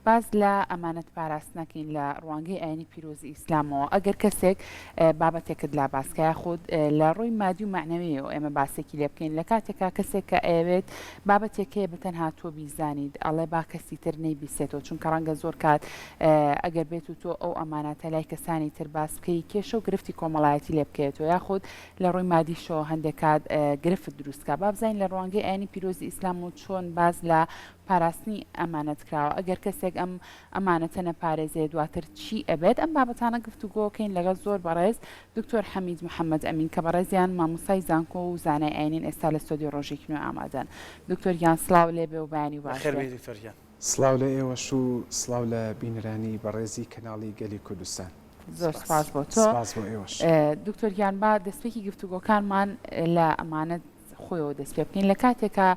باز لە ئەمانەت پاراستنەکەین لە ڕوانگەی ئاینی پیرۆزی ئیسلامەوە ئەگەر کەسێک بابەتێکت لا باسکە خود لە ڕووی مادی و معنەوی و ئێمە باسێکی لێ بکەین لە کاتێکا کەسێک کە ئەوێت بابەتێکەیە بتەنها تۆ بیزانیت ئەڵێ با کەسی تر نەیبیستێتەوە چونکە ڕەنگە زۆر کات ئەگەر بێت و تۆ ئەو ئەماناتە لای کەسانی تر باس بکەی کێشە و گرفتی کۆمەڵایەتی لێ بکەێتەوە یاخود لە ڕووی مادیشەوە هەندێک کات گرفت دروستکە با بزانین لە ڕوانگەی ئاینی پیرۆزی ئیسلام و چۆن باز لە پاراستنی ئەمانەت کراوە ئەگەر کەسێک ئەم ئەمانەتە نەپارێزێ دواتر چی ئەبێت ئەم بابەتانە گفتوگۆکەین لەگەڵ زۆر بەڕێز دکتۆر حەمید محەممەد ئەمین کە بەڕێزیان مامۆستای زانکۆ و زانای ئاینین ئێستا لە ستۆدیۆ ڕۆژێکی نوێ ئامادەن دکتۆریان سڵاو لێبێ و بەیانی باش سڵاو لە ئێوەش و سڵاو لە بینرانی بەڕێزی کەناڵی گەلی کوردستان زۆر سپاس بۆ تۆ دکتۆریان با دەستپێکی گفتوگۆکانمان لە ئەمانەت خۆیەوە دەست پێ بکەین لە کاتێکە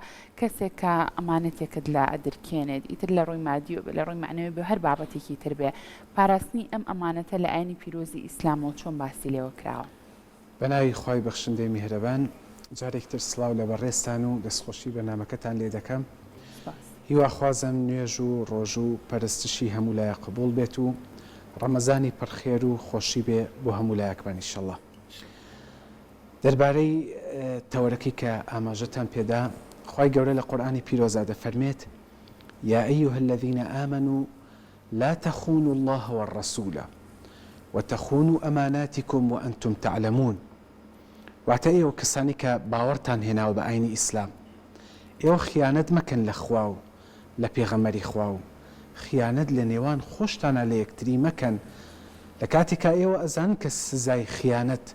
کەسێک کە ئەمانەتێکت لە ئەدرکێنێت ئیتر لە ڕووی مادی و لە ڕووی معنەوی بە هەر بابەتێکی تر بێ پاراستنی ئەم ئەمانەتە لە ئاینی پیرۆزی ئیسلامەوە چۆن باسی لێوە کراوە بەناوی خۆی بەخشندەی میهرەبان جارێکتر سڵاو لە بەڕێستان و دەستخۆشی بەنامەکەتان لێ دەکەم هیوا خوازم نوێژ و ڕۆژ و پەرستشی هەموو لایە قبول بێت و ڕەمەزانی پڕخێر و خۆشی بێ بۆ هەموو لایەکمان ئینشەڵڵا دەربارەی تەوەرەکەی کە ئاماژەتان پێدا خی گەورە لە قورئانی پیرۆزا دەفەرمێت یا ئەیها الذین آمنوا لا تخونوا الله والرسول وتخونوا أماناتكم وأنتم تعلمون واتە ئێوە کەسانی کە باوەڕتان هێناوە بە ئاینی ئیسلام ئێوە خیانەت مەکەن لە خوا و لە پێغەمبەری خوا و خیانەت لە نێوان خۆشتانە لە یەکتری مەکەن لە کاتێکا ئێوە ئەزان کە سزای خیانەت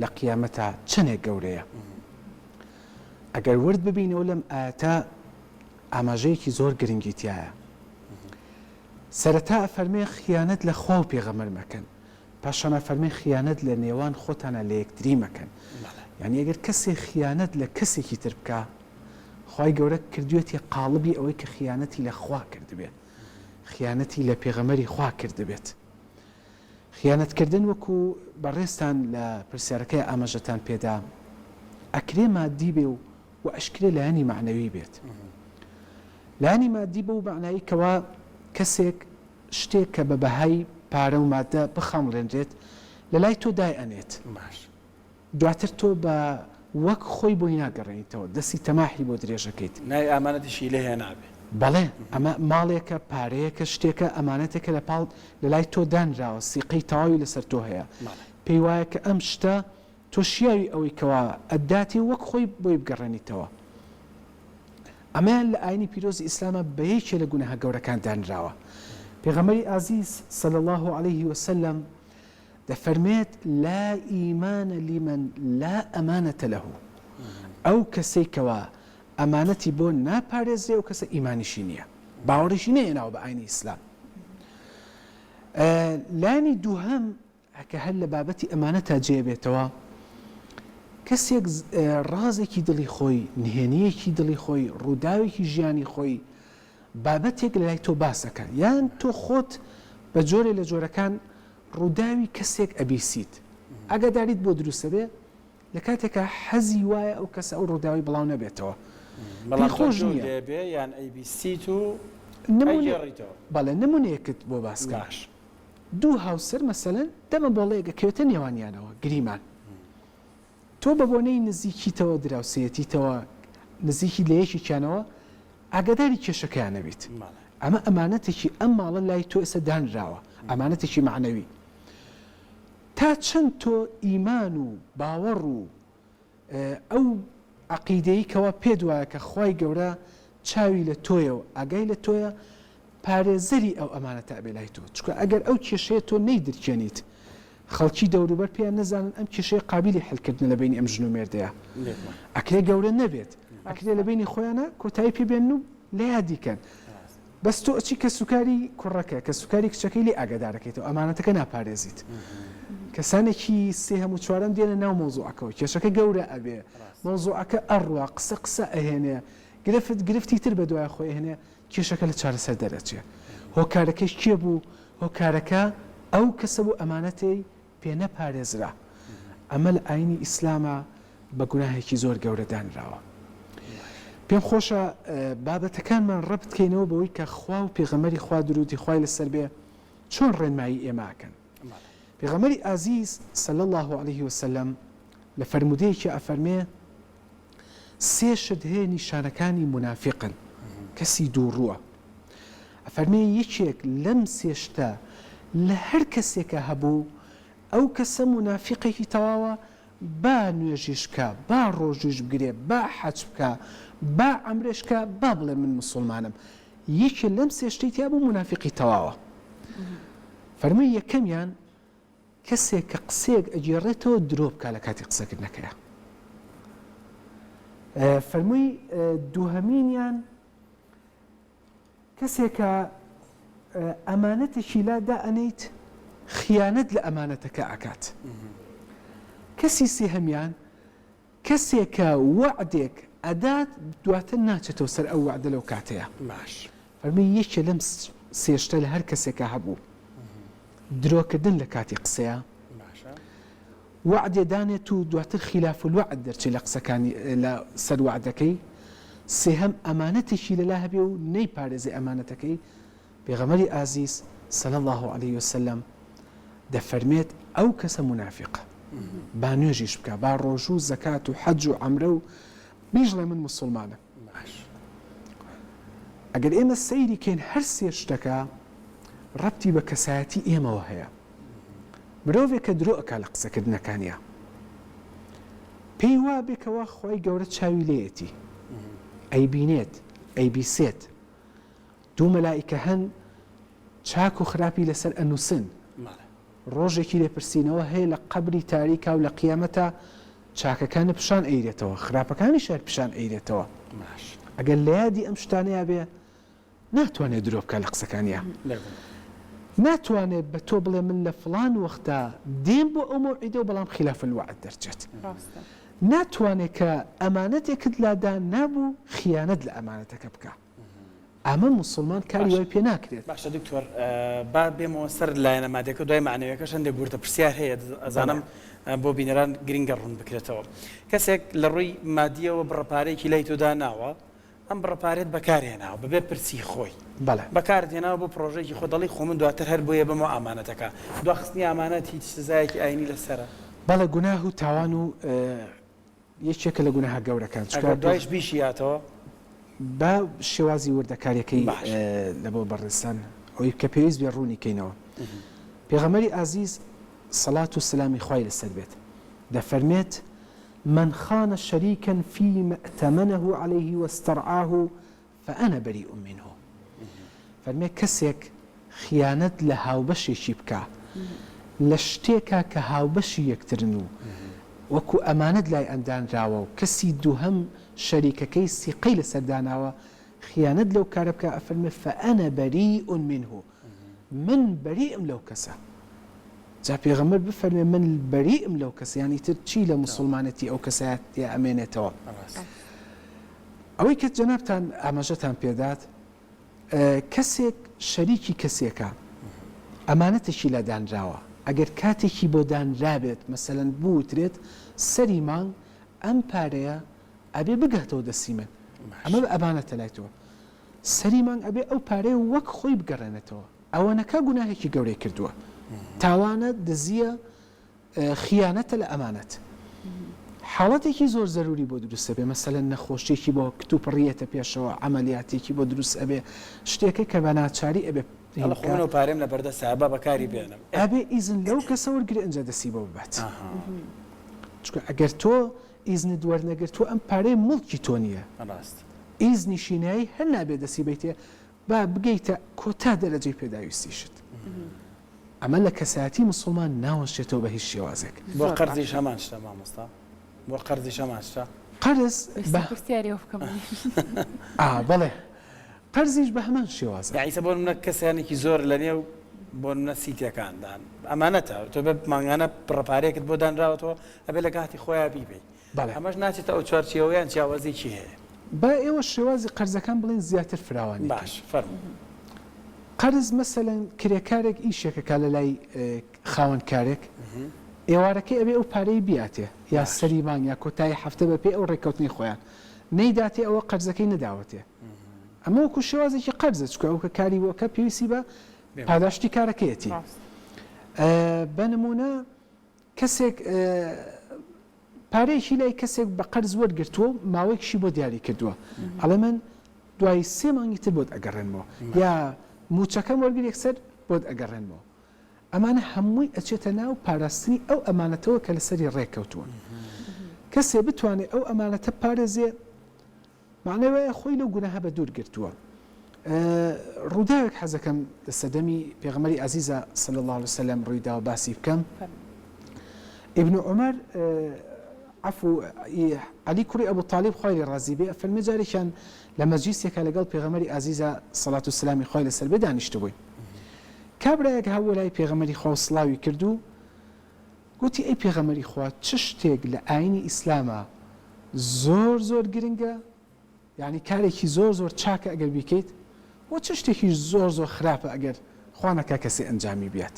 لە قیامەتە چنێک گەورەیە ئەگەر ورد ببینەوە لەم ئاەتە ئاماژەیەکی زۆر گرنگی تایە سەرەتا ئەفەرمێ خیانەت لە خوا و پێغەمبەر مەکەن پاشان ئەفەرمێ خیانەت لە نێوان خۆتانە لە یەکتری مەکەن یعنی ئەگەر کەسێک خیانەت لە کەسێکی تر بکە خی گەورە کردوێتی قاڵبی ئەوەی کە خیانەتی لە خوا کردبێت خیانەتی لە پێغەمبەری خوا کردبێت خیانەتکردن وەکو بەڕێستان لە پرسیارەکەی ئاماژەتان پێدا ئەکرێ مادی بێ و ئەشکرێ لایەنی معنەوی بێت لایەنی مادی بە و معنایی کەوا کەسێک شتێک کە بە بەهای پارە و مادە بخەمڕێنرێت لە لای تۆ دای ئەنێت دواتر تۆ بە وەک خۆی بۆی ناگەڕێنیتەوە دەستی تەماحی بۆ درێژەکەیت نای ئامانەتیشی لێ هەیە نابێت بەڵێ ئەمە ماڵێکە پارەیەکە شتێکە ئەمانەتێکە لە پاڵ لە لای تۆ دانراوە سیقەی تەواوی لەسەر تۆ هەیە پێی وایە کە ئەم شتە تۆ شیاوی ئەوەی کەوا ئەداتی وەک خۆی بۆی بگەڕێنیتەوە ئەمەیان لە ئاینی پیرۆزی ئیسلامە بەیەکێ لە گوناهە گەورەکان دانراوە پێغەمبەری ئازیز صلی الله عليه وسلم دەفەرمێت لا ئیمانە لیمەن لا ئەمانەتە لەهو ئەو کەسەی کەوا ئەمانەتی بۆ ناپارێزرێ و کەسە ئیمانیشی نییە باوەڕیشی نێناوە بە ئاینی ئیسلام لانی دووهەم کە هەر لە بابەتی ئەمانەتە جێبێتەوە کەسێک ڕازێکی دڵی خۆی نهێنیەکی دڵی خۆی ڕووداوێکی ژیانی خۆی بابەتێک لە لای تۆ باسەکە یان تۆ خۆت بە جۆرێ لە جۆرەکان ڕووداوی کەسێک ئەبیسیت ئەگەداریت بۆ دروستە بێ لە کاتێکە حەزی وایە ئەو کەسە ئەو ڕووداوی بڵاو نەبێتەوە خۆش یان ئەیبیسیت و بەڵێ نمونەیەکت بۆ باسکەش دوو هاوسەر مەسەلەن دەمە بۆڵەیەکە کەوێتە نێوانیانەوە گریمان تۆ بە بۆنەی نزیکیتەوە دراوسەتیتەوە نزیکی لە یەکێکیانەوە ئاگاداری کێشەکەیان نەبیت ئەمە ئەمانەتێکی ئەم ماڵە لای تۆ ئێستا دانراوە ئەمانەتێکی معنەوی تا چەند تۆ ئیمان و باوەڕ و ئەو عەقیدەی کەوا پێت وایە کە خوای گەورە چاوی لە تۆیە و ئاگای لە تۆیە پارێزەری ئەو ئەمانەتە ئەبێ لای تۆ چونکە ئەگەر ئەو کێشەیە تۆ نەیدرکێنیت خەڵکی دەوروبەر پێیان نەزانن ئەم کێشەیە قابلی حەلکردن لە بینی ئەم ژن و مێردەیە ئەکرێ گەورە نەبێت ئەکرێ لە بینی خۆیانە کۆتایی پێبێن و لە یادیکەن بەس تۆ ئەچی کە سوکاری کوڕەکە کە سوکاری کچەکەی لێ ئاگادارەکەیتەوە ئەمانەتەکە ناپارێزیت کەسانێکی سێ هەموو چوارەم دێنە ناو مۆزوعەکەەوە کێشەکە گەورە ئەبێ مۆزوعەکە ئەڕوا قسە ئەهێنێ گرفتی تر بە دوای خۆی هێنێ کێشەکە لە چارەسەر دەرەچێ هۆکارەکەش کێ بوو هۆکارەکە ئەو کەسە بوو ئەمانەتی پێ نەپارێزرا ئەمە لە ئاینی ئیسلامە بە گوناهێکی زۆر گەورە دانراوە پێم خۆشە بابەتەکانمان ڕەبت بکەینەوە بەوەی کە خوا و پێغەمبەری خوا درودی خوای لەسەر بێ چۆن ڕێنمایی ئێماکەن. پێغەمبەری ئازیز صلی الله عليه وسلم لە فەرمودەیەکی ئەفەرمێ سێ شت هەیە نیشانەکانی منافقن کەسی دووڕووە. ئەفەرمێ یەکێک لەم سێ شتە لە هەر کەسێکە هەبوو ئەو کەسە منافقێکی تەواوە با نوێژیش بکە با ڕۆژیش بگرێ با حەج بکە با عەمرێش بکە با بڵێ من موسڵمانم. یەکێ لەم سێ شتەی تیا بوو منافقی تەواوە. فەرمووی یەکەمیان کەسێک کە قسەیەک ئەگێڕێتەوە درۆ بکە لە کاتی قسەکردنەکەیە. فەرمووی دووهەمینیان کەسێک کە ئەمانەتێکی لا دائەنێیت خیانەت لە ئەمانەتەکە ئەکات. کەسی سێهەمیان کەسێک کە وعدێک ئەدات دواتر ناچێتەوە سەر ئەو وعدە لەو کاتەیە. باش فەرمووی یەکێ لەم سێ شتە لە هەر کەسێکە هەبوو درۆکردن لە کاتی قسەیە وعدێ دانێت و دواتر خلاف الوعد دەرچێت لە قسەکانی لە سەر وعدەکەی. سێهەم ئەمانەتێکی لەلا هەبێ و نەیپارێزێ ئەمانەتەکەی. پێغەمبەری ئازیز صلی الله عليه وسلم دەفەرمێت ئەو کەسە منافقە با نوێژیش بکە با ڕۆژ و زەکات و حەج و عەمرە و بیژڵێ من موسڵمانم. ئەگەر ئێمە سەیری کەین هەر سێ شتەکە ڕەبتی بە کەسایەتی ئێمەوە هەیە. مرۆڤێک کە درۆ ئەکا لە قسەکردنەکانیە پێی وا بێکەوە خۆی گەورە چاوی لێیەتی ئەیبینێت ئەیبیسێت دوو مەلائیکە هەن چاک و خراپی لەسەر ئەنووسن ڕۆژێکی لێپرسینەوە هەیە لە قەبری تاریکا و لە قیامەتە چاکەکانە پیشان ئەیرێتەوە خراپەکانی شار پیشان ئەیرێتەوە. ئەگەر لە یادی ئەم شتانەیە بێ ناتوانێت درۆ بکە لە قسەکانیە. ناتوانێت بە تۆ بڵێ من لە فڵان وەختە دێم بۆ ئەو مەوعیدە و بەڵام خلاف الوعد دەرچێت. ناتوانێت کە ئەمانەتێکت لادا نابوو خیانەت لە ئەمانەتەکە بکە. ئەمە موسڵمان کاری وای پێ ناکرێت. باشە دکتۆر با بێمەوە سەر لایەنە مادەکە دوای معنەوەیەکەش هەندێک گورتە پرسیار هەیە ئەزانم بۆ بینەران گرنگە ڕوون بکرێتەوە. کەسێک لە ڕووی مادیەوە بڕەپارێکی لای تۆدا ناوە ئەم بڕەپارێت بەکارهێناوە بەبێ پرسی خۆی بەکاردێناوە بۆ پرۆژێکی خۆ دەڵی خۆ من دواتر هەر بۆیە بمەوە ئامانەتەکە دواخستنی ئامانەت هیچ سزایەکی ئاینی لەسەرە. بەڵێ گوناه و تاوان و یەکێکە لە گوناها گەورەکان دوایش بیشیاتەوە با شێوازی وردەکاریەکەی لە بۆ بەڕێستان ئەوەی کە پێویست بێ ڕوونی کەینەوە. پێغەمبەری ئازیز سەڵات و سلامی خوای لەسەر بێت دەفەرمێت من خان شريكا فيما ائتمنه عليه واسترعاه فأنا بريء منه. فەرمێ کەسێک خیانەت لە هاوبەشێکی بکە لە شتێکە کە هاوبەشی یەکترن و وەکو ئەمانەت لای ئەندانراوە و کەسی دووهەم شەریکەکەی سیقەی لەسەرداناوە خیانەت لەو کارە بکە ئەفەرمێ فأنا بريء منه من بەریئم لەو کەسە. جا پێغەمبەر بفەرمێ من بەریئم لەو کەسە یانی تر چی لە موسڵمانەتی ئەو کەسایەتی ئەمێنێتەوە. ئەوەی کە جەنابتان ئاماژەتان پێدات کەسێک شەریکی کەسێکە ئەمانەتێکی لەدانراوە ئەگەر کاتێکی بۆ دانرابێت مەسەلەن بوترێت سەری مانگ ئەم پارەیە ئەبێ بگاتەوە دەستی من ئەمە ئەمانەتە لای تۆ سەری مانگ ئەبێ ئەو پارەیە وەک خۆی بگەڕێنێتەوە ئەوە نەکا گوناهێکی گەورەی کردووە تاوانە دزیە خیانەتە لە ئەمانەت. حاڵەتێکی زۆر زەروری بۆ دروستە بێ مەسەلەن نەخۆشیێکی بۆ کتوپڕیەتە پێشەوە عەمەلیاتێکی بۆ دروست ئەبێ شتێکە کە بە ناچاری ئەبێ خۆن و پارێم لە بەردە سابە بەکاری بێنم ئەبێ ئیزن لەو کەسە وەرگرێ ئەنجا دەستی بۆ ببات. ئەگەر تۆ ئیزنت وەرنەگرت تۆ ئەم پارەی مڵکی تۆ نییە ئیزنی شینایی هەر نابێ دەستی بیتێ با بگەیتە کۆتا دەرەجەی پێداویستیشت. ئەمە لە کەسایەتی موسڵمان ناوەشێتەوە بە هیچ شێوازێک. بۆ قەرزی شەمان شتە مامۆستا بۆ قەرزی شەمان شتە قەرز بەڵێ قەرزیش بە هەمان شێوازە. یعنی بۆ منە کەسیانێکی زۆر لە نێو بۆ منە سیتەکاندان ئەمانەتە تۆ بە مانگانە پڕەپارێکت بۆ دانراوەتەوە ئەبێ لە کاتی خۆیان بیبێ ئەمەش ناچێتە ئەو چوارچێوەیان چاوەزێکی هەیە. با ئێوە شێوازی قەرزەکان بڵێن زیاتر فراوانی باش فەرموو. قەرز مەسەلەن کرێکارێک ئیشێکەکە لە لای خاوەنکارێک ئێوارەکەی ئەبێ ئەو پارەی بیاتێ یا سەری مانگ یا کۆتایی هەفتە بە پێی ئەو ڕێکەوتنی خۆیان نەیداتێ ئەوە قەرزەکەی نەداوەتێ ئەمە وەکو شێوازێکی قەرزە چکە ئەو کە کاری بۆکە پێویستی بە پاداشتی کارەکەیەتی بە نمونە کەسێک پارەیەکی لای کەسێک بە قەرز وەرگرتووە ماوەیەکشی بۆ دیاری کردووە ئەڵێ من دوای 3 مانگی تر بۆت ئەگەڕێنمەوە یا موچەکەم وەرگر یەکسەر بۆت ئەگەڕێنمەوە ئەمانە هەمووی ئەچێتە ناو پاراستنی ئەو ئەمانەتەوە کە لەسەری ڕێککەوتوون کەسێ بتوانێت ئەو ئەمانەتە پارێزێ معنەوەیە خۆی لەو گوناهە بە دوور گرتووە ڕووداوێک حەزەکەم لە سەدەمی پێغەمبەری عەزیزە صلی الله علیه وسلم ڕوویداوە باسی بکەم ابن عمر عفو علی کوڕی ئەبوو طالب خۆی لێ ڕازی بێ فەرمێ جارێکیان لە مەجلیسێکە لەگەڵ پێغەمبەری عەزیزە سەڵات و سلامی خۆی لەسەر بێ دانیشتبووین کابرایەک هەوو لای پێغەمبەری خوا سڵاوی کردو گوتی ئەی پێغەمبەری خوا چ شتێک لە ئاینی ئیسلامە زۆر زۆر گرنگە یعنی کارێکی زۆر زۆر چاکە ئەگەر بیکەیت بۆ چ شتێکی زۆر زۆر خراپە ئەگەر خوا نەکا کەسێ ئەنجامی بێت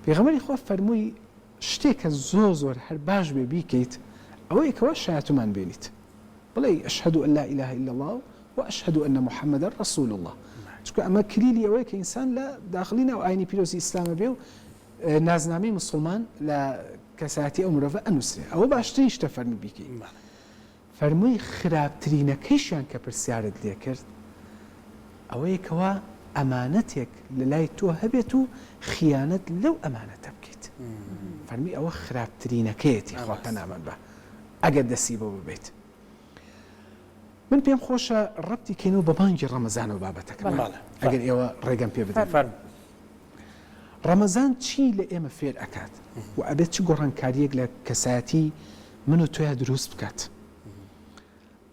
پێغەمبەری خوا فەرمووی شتێکە زۆر زۆر هەر باش بێ بیکەیت ئەوەی کەوە شایەتمان بێنیت بڵێ ئەشهەدو ئەن لا ئیلاهە ئیلا الله وأشهد أن محمدا رسول الله چونکە ئەمە کلیلی ئەوەیە کە ئینسان لە داخلی ناو ئاینی پیرۆزی ئیسلامە بێ و نازنامەی مسلمان لە کەساتی ئەو مرۆڤە ئەنووسێ ئەوە باشترین شتە فەرمی بیکەی فەرمووی خراپترینەکەیشیان کە پرسیارت لێ کرد ئەوەیە کەوا ئەمانەتێک لە لای تۆ هەبێت و خیانەت لەو ئەمانەتە بکەیت فەرمی ئەوە خراپترینەکەیەتی خواکە نامان بە ئەگەر دەسی بۆ ببێت من پێم خۆشە ڕەبتی کەین و بە بانگی ڕەمەزان و بابەتەکە ئەگەر ئێوە ڕێگەم پێ بدەن ڕەمەزان چی لە ئێمە فێر ئەکات و ئەبێت چ گۆڕانکاریەک لە کەسایەتی من و تۆیە دروست بکات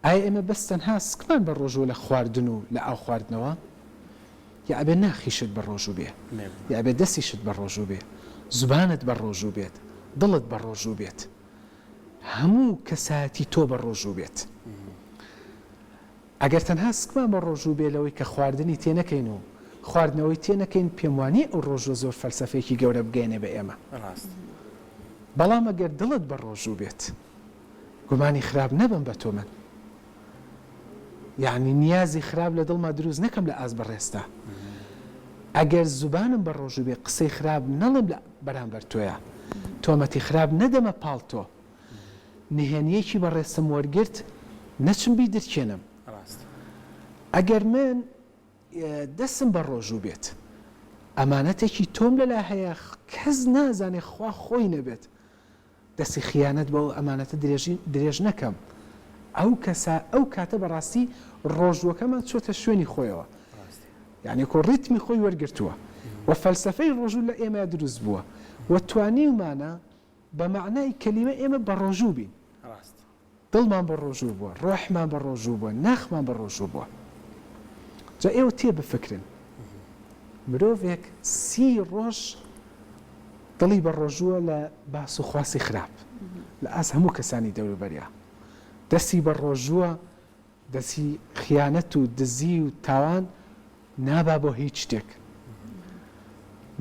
ئایا ئێمە بەس تەنها سکمان بە ڕۆژوە لە خواردن و لە ئاو خواردنەوە یا ئەبێ ناخیشت بە ڕۆژوو بێ یا ئەبێ دەستیشت بە ڕۆژوو بێ زبانت بە ڕۆژوو بێت دڵت بە ڕۆژوو بێت هەموو کەسایەتی تۆ بە ڕۆژوو بێت ئەگەر تەنها سکمان بە ڕۆژوو بێ لەوەی کە خواردنی تێ نەکەین و خواردنەوەی تێ نەکەین پێم وانیە ئەو ڕۆژوە زۆر فەلسەفەیەکی گەورە بگەێنێ بە ئێمە بەڵام ئەگەر دڵت بە ڕۆژوو بێت گومانی خراپ نەبم بە تۆ من یعنی نیازی خراپ لە دڵما دروست نەکەم لە ئاز بەڕێستا ئەگەر زوبانم بە ڕۆژوو بێ قسەی خراپ نەڵم لە بەرامبەر تۆیە تۆمەتی خراپ نەدەمە پاڵتۆ نهێنیەکی بەڕێستم وەرگرت نەچم بی دەرکێنم ئەگەر من دەستم بە ڕۆژوو بێت ئەمانەتێکی تۆم لەلا هەیە کەس نازانێ خوا خۆی نەبێت دەستی خیانەت بە ئەمانەتە درێژ نەکەم ئەو کاتە بەڕاستی ڕۆژوەکەمان چۆتە شوێنی خۆیەوە یعنی کۆ ڕیتمی خۆی وەرگرتووە و فەلسەفەی ڕۆژوو لە ئێمە دروست بووە و توانیمانە بە معنای کەلیمە ئێمە بە ڕۆژوو بین دڵمان بە ڕۆژوو بووە ڕۆحمان بە ڕۆژوو بووە ناخمان بە ڕۆژوو بووە جا ئێوە تێ بفکرن مرۆڤێک 30 ڕۆژ دڵی بە ڕۆژووە لە باس و خواسی خراپ لە ئاس هەموو کەسانی دەوروبەریا دەستی بە ڕۆژووە دەستی خیانەت و دزی و تاوان نابا بۆ هیچ شتێک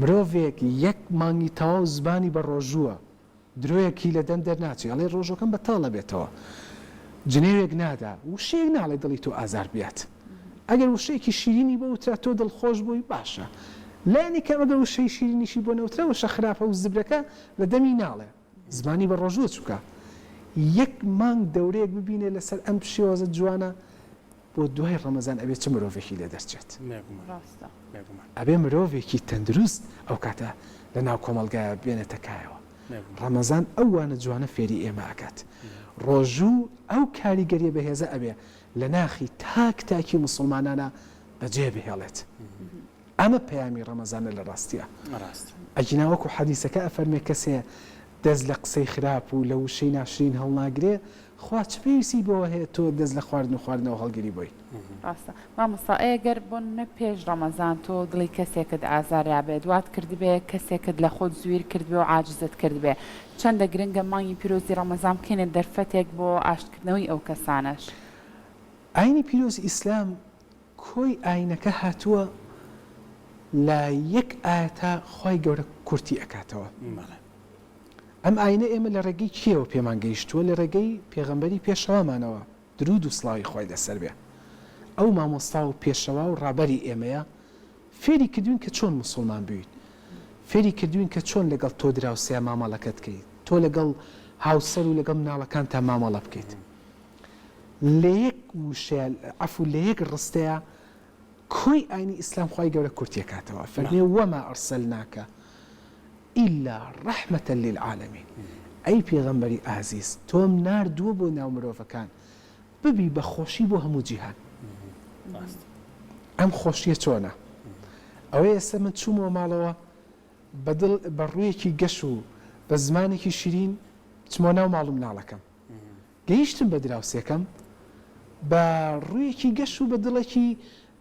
مرۆڤێک یەک مانگی تەواو زبانی بە ڕۆژووە درۆیەکی لە دەم دەرناچێت ئەڵێ ڕۆژەکەم بەتاڵە بێتەوە جنێوێک نادا وشەیەک ناڵێ دڵی تۆ ئازار بێت ئەگەر وشەیەکی شیرینی بۆ وترا تۆ دڵخۆش بووی باشە لایەنی کەم ئەگەر وشەی شیرینیشی بۆ نەوترا وشە خراپە و زبرەکە لە دەمی ناڵێ زمانی بە ڕۆژووە چووکە یەک مانگ دەورەیەک ببینێ لەسەر ئەم شێوازە جوانە بۆ دوای ڕەمەزان ئەبێت چه مرۆڤێکی لێ دەرچێت ئەبێ مرۆڤێکی تەندروست ئەو کاتە لە ناو کۆمەڵگایە بێنێتە کایەوە ڕەمەزان ئەوانە جوانە فێری ئێمە ئەکات ڕۆژوو ئەو کاریگەریە بەهێزە ئەبێ لە ناخی تاکی مسلمانانە بەجێ بهێڵێت ئەمە پەیامی ڕەمەزانە لە ڕاستیە ئەجیناوەکو حەدیسەکە ئەفەرمێ کەسێ دەست لە قسەی خراپ و لە وشەی ناشرین هەڵناگرێ خوا چ پێویستی بەوە هەیە تۆ دەست لە خواردن و خواردنەوە هەڵگیری بۆی ڕاستە مامۆستا ئەگەر بۆن نە پێش ڕەمەزان تۆ دڵی کەسێکت ئازاریا بێ دوات کردبێ کەسێکت لە خۆت زویر کردبێ و عاجزت کردبێ چەندە گرنگە مانگی پیرۆزی ڕەمەزان بکەنێ دەرفەتێک بۆ ئاشتکردنەوەی ئەو کەسانش ئاینی پیرۆزی ئیسلام کۆی ئاینەکە هاتووە لە یەک ئاەتە خی گەورە کورتی ئەکاتەوە ئەم ئاینە ئێمە لە ڕێگەی کێوە پێمان گەیشتووە لە ڕێگەی پێغەمبەری پێشەوامانەوە درود و سڵاوی خۆی لەسەر بێ ئەو مامۆستا و پێشەوا و ڕابەری ئێمەیە فێری کردوین کە چۆن موسڵمان بووین فێری کردوین کە چۆن لەگەڵ تۆ دراوسەیە مامەڵەکەت بکەیت تۆ لەگەڵ هاوسەر و لەگەڵ مناڵەکان تا مامەڵە بکەیت لە یەک وشەیە عەفو لە یەک ڕستەیە کۆی ئاینی ئیسلام خی گەورە کورتیەکاتەوە فەرمێ وەما ئەرسەلناکە ئیلا ڕەحمەتەن للعالەمین ئەی پێغەمبەری ئازیز تۆم ناردووە بۆ ناو مرۆڤەکان ببی بە خۆشی بۆ هەموو جیهان ئەم خۆشیە چۆنە ئەوەی ئێستا من چوومەوە ماڵەوە بە ڕوویەکی گەش و بە زمانێکی شیرین چمۆ ناو ماڵ و مناڵەکەم گەیشتم بە دراوسێکەم بە ڕوویەکی گەش و بە دڵێکی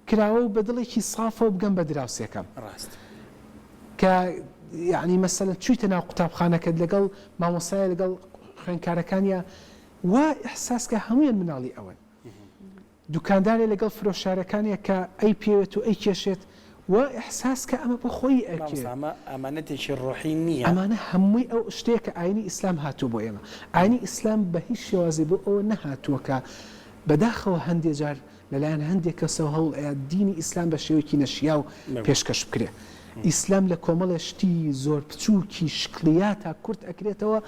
کراوە و بە دڵێکی سافە بگەم بە دراوسێکەم کە یعنی مەسەلەن چوویتە ناو قوتابخانەکەت لەگەڵ مامۆسایە لەگەڵ خوێندکارەکانیە وا ئەحساس کە هەموویان مناڵی ئەوەن دوکاندارێ لەگەڵ فرۆشارەکانیە کە ئەی پێوێت و ئەی کێشێت وا ئەحساس کە ئەمە بە خۆی ئەکێت ئەمانەتێکی ڕۆحی نییە ئەمانە هەمووی ئەو شتێک کە ئاینی ئیسلام هاتوو بۆ ئێمە ئاینی ئیسلام بە هیچ شێوازی بۆ ئەوە نەهاتووە کە بەداخەوە هەندێک جار لەلایەن هەندێک کەسەوە هەوڵ دینی ئیسلام بە شێوەیەکی نەشیا و پێشکەش بکرێ ئیسلام لە کۆمەڵە شتی زۆر بچووکی شکلیاتە کورت ئەکرێتەوە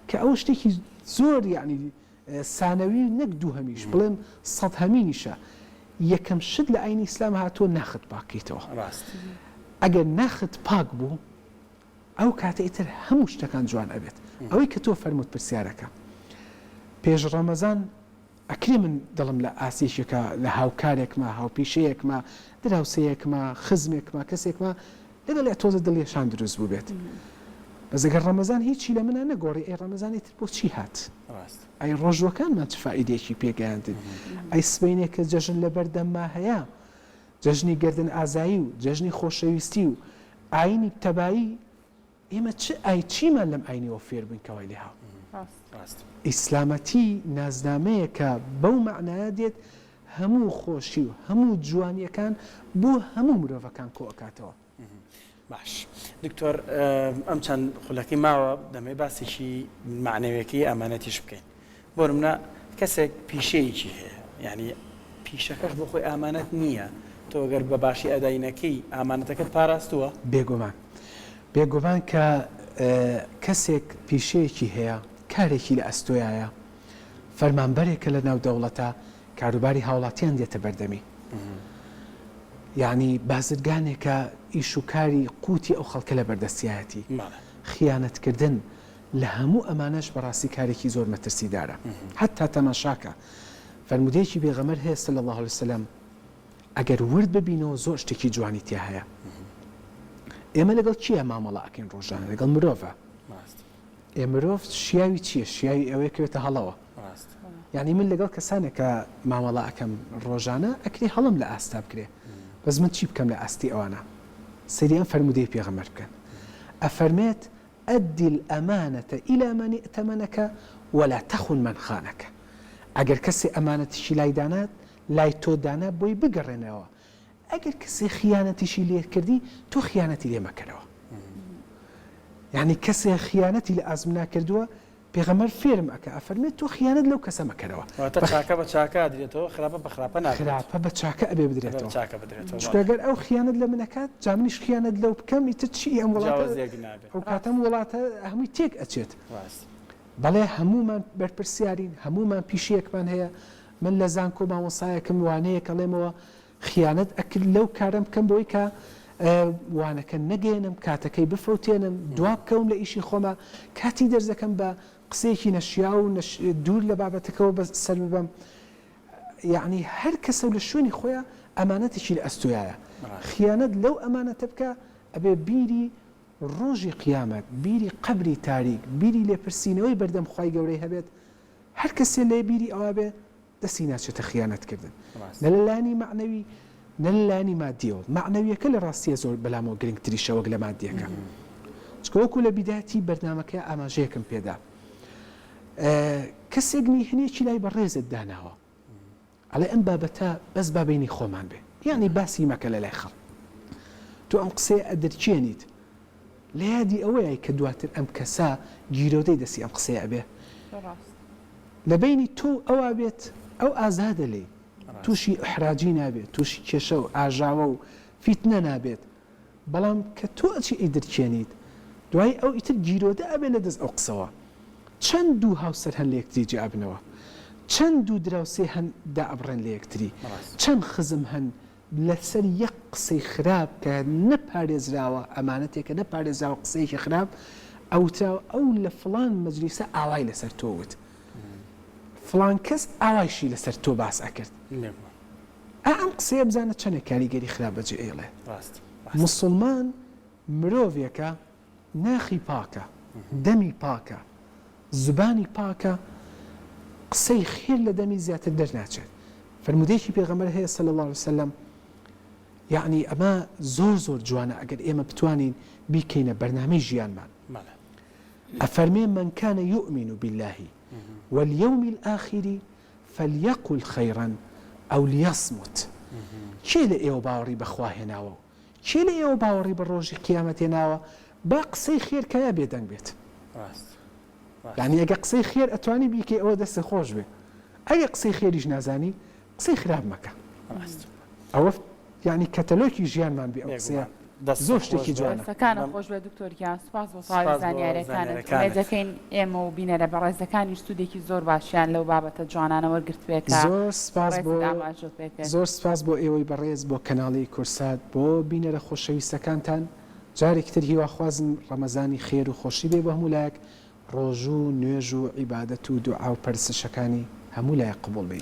کە ئەو شتێکی زۆر یعنی سانەوی نەک دوو هەمیش بڵێن سەد هەمینیشە یەکەم شت لە ئاینی ئیسلام هاتووە ناخت پاکیتەوە ئەگەر ناخت پاک بوو ئەو کاتە ئیتر هەموو شتەکان جوان ئەبێت ئەوەی کە تۆ فەرمووت پرسیارەکە پێش ڕەمەزان ئەکرێ من دڵم لە ئاسیشێکە لە هاوکارێکمە هاوپیشەیەکمە دراوسەیەکمە خزمێکمە کەسێکمە لەگەڵ تۆزە دڵیێشان دروست بوو بێت بەس ئەگەر ڕەمەزان هیچی لە منە نەگۆڕی ئەی ڕەمەزانی تر بۆ چی هات ئەی ڕۆژوەکانمان چ فائیدێکی پێگەیاندن ئەی سبەینێک کە جەژن لە بەردەمما هەیە جەژنی گردن ئازایی و جەژنی خۆشەویستی و ئاینی تەبایی ئێمە چیمان لەم ئاینیەوە فێر بووین کەوای لێ هاو ئیسلامەتی نازنامەیە کە بەو معنایە دێت هەموو خۆشی و هەموو جوانیەکان بۆ هەموو مرۆڤەکان کۆئەکاتەوە باش دکتۆر ئەم چەند خولەکی ماوە دەمەی باسێکی معنەوێکی ئەمانەتیش بکەین بۆ نمونە کەسێک پیشەیەکی هەیە یعنی پیشەکەش بۆ خۆی ئامانەت نییە تۆ گەر بە باشی ئەداینەکەی ئامانەتەکەت پاراستووە بێگومان کە کەسێک پیشەیەکی هەیە کارێکی لە ئەستۆیایە فەرمانبەرێکە لە ناو دەوڵەتە کاروباری هاوڵاتیان دێتە بەردەمی یعنی بازرگانێکە ئیش و کاری قوتی ئەو خەڵکە لە بەردەستیایەتی خیانەتکردن لە هەموو ئەمانەش بەڕاستی کارێکی زۆر مەترسیدارە حتا تەماشاکە فەرمودەیەکی پێغەمبەر هەیە صلی الله علیه وسلم ئەگەر ورد ببینەوە زۆر شتێکی جوانی تیا هەیە ئێمە لەگەڵ چییە مامەڵە ئەکەین ڕۆژانە لەگەڵ مرۆڤە مرۆڤ شیاوی چییە شیاوی ئەوەیە کەوێتە هەڵەوە یعنی من لەگەڵ کەسانێکە مامەڵە ئەەکەم ڕۆژانە ئەکری هەڵم لە ئاستا بکرێ بەس من چی بکەم لە ئاستی ئەوانە سەری ئەم فەرمودەی پێغەمبەر بکەن ئەفەرمێت ئەدی الئەمانەتە ئیلا من ئەتەمەنەکە وەلا تەخون من خانەکە ئەگەر کەسی ئەمانەتیشی لای دانات لای تۆ دانا بۆی بگەڕێنەوە ئەگەر کەسی خیانەتیشی لێ کردی تۆ خیانەتی لێ مەکەرەوە یعنی کەسێ خیانەتی لە ئازمنا کردووە پێغەمبەر فێرم ئەکە ئەفەرمێت تۆ خیانەت لەو کەسە مەکەرەوە چاکە بە چاکە درێتەوە خراپە بە خراپە ناکرێت خراپە بە چاکە ئەبێ بدرێتەوە چکەگەر ئەو خیانەت لە منەکات جامنیش خیانەت لەو بکەم ئیتر چی ئەم وڵاتە ئەو کاتەم وڵاتە هەمووی تێک ئەچێت بەڵێ هەمومان بەرپرسیارین هەمومان پیشەیەکمان هەیە من لە زانکۆ مامۆسایەکم وانەیە کەڵێمەوە خیانەت ئەکرد لەو کارم بکەم بۆی کە وانەکە نەگەێنم کاتەکەی بفەوتێنم دوا بکەوم لە ئیشی خۆمە کاتی دەرزەکەم بە قسێکی نەشیا و دوور لە بابەتەکەەوە بە سەر ببەم یعنی هەر کەسە لە شوێنی خۆیان ئەمانەتێکی لە ئەستۆیایە خیانەت لەو ئەمانەتە بکە ئەبێ بیری ڕۆژی قیامەت بیری قەبری تاریک بیری لێپرسینەوەی بەردەم خوای گەورەی هەبێت هەر کەسێ لێ بیری ئەوە بێ دەستی ناچێتە خیانەتکردن نە لە لایانی معنەوی نە لە لایانی مادیەوە معنەویەکە لە ڕاستیە زۆر بەلامەوە گرنگتریشەوە لە مادیەکە چکەوەکو لە بیداەتی بەرنامەکە ئاماژەیەکم پێدا کەسێک میهنێکی لای بەڕێزت داناوە ئەڵێ ئەم بابەتە بەس بابینی خۆمان بێ یعنی باسی مەکە لە لای خەڵ تۆ ئەم قسەیە ئەدرچێنیت لە یادی ئەوەیە کە دواتر ئەم کەسا گیرۆدەی دەسی ئەم قسەیە ئەبێ لە بینی تۆ ئەوە بێت ئەو ئازادە لێ تووشی ئەحراجی نابێت تووشی کێشە و ئاژاوە و فیتنە نابێت بەڵام کە تۆ ئەچی ئیدرکێنیت دوای ئەو ئیتر گیرۆدە ئەبێ لە دەست ئەو قسەوە چەند دوو هاوسەر هەن لە یەکتری جیابنەوە چەند دوو دراوسێ هەن دائەبڕێن لە یەکتری چەند خزم هەن لەسەر یەک قسەی خراپ کە نەپارێزراوە ئەمانەتێکە نەپارێزراوە قسەیەکی خراپ ئەو لە فڵان مەجلیسە ئاوای لەسەر تۆوت فڵان کەس ئاوایشی لەسەر تۆ باس ئەکرد ئەم قسەیە بزانە چەندە کاریگەری خراپ بەجێ ئێڵێ مسلمان مرۆڤێکە ناخی پاکە دەمی پاکە زبانی پاکە قسەی خێر لە دەمی زیاتر دەرناچێت فرمودەیەکی پێغەمبەر هەیە صلی الله عليه وسلم یعنی ئەمە زۆر جوانە ئەگەر ئێمە بتوانین بیکەینە بەرنامەی ژیانمان ئەفەرمێ من كان يؤمن بالله واليوم الآخر فليقل خيرا أو ليصمت چێ لە ئێوە باوەڕی بەخوا هێناوە چێ لە ئێوە باوەڕی بە ڕۆژی قیامەت هێناوە با قسەی خێرکایە بێدەنگ بێت یعنی ئەگە قسەی خێر ئەتوانی بیکەی ئەوە دەستی خۆش بێ ئەگە قسەی خێریش نازانی قسەی خراپ مەکە ئەوە یعنی کەتەلۆکی ژیانمان بێ ئەو قسەیە زۆر شتێکی جوانە سەکانە خۆش بە دکتۆریان سوپاس بۆ تاوی زانیاریەکانت ڕێزەکەین ئێمە و بینەرە بە ڕێزەکانی ستودێکی زۆر باشیان لەو بابەتە جوانانە وەرگرتوێکە زۆر سپاس بۆ ئێوەی بەڕێز بۆ کەناڵی کورسات بۆ بینەرە خۆشەویستەکانتان جارێکتر هیواخوازم ڕەمەزانی خێر و خۆشی بێ بە هەموو لایەک ڕۆژ و نوێژ و عیبادەت و دوعا و پەرستشەکانی هەموو لایەک قبوڵ بێت.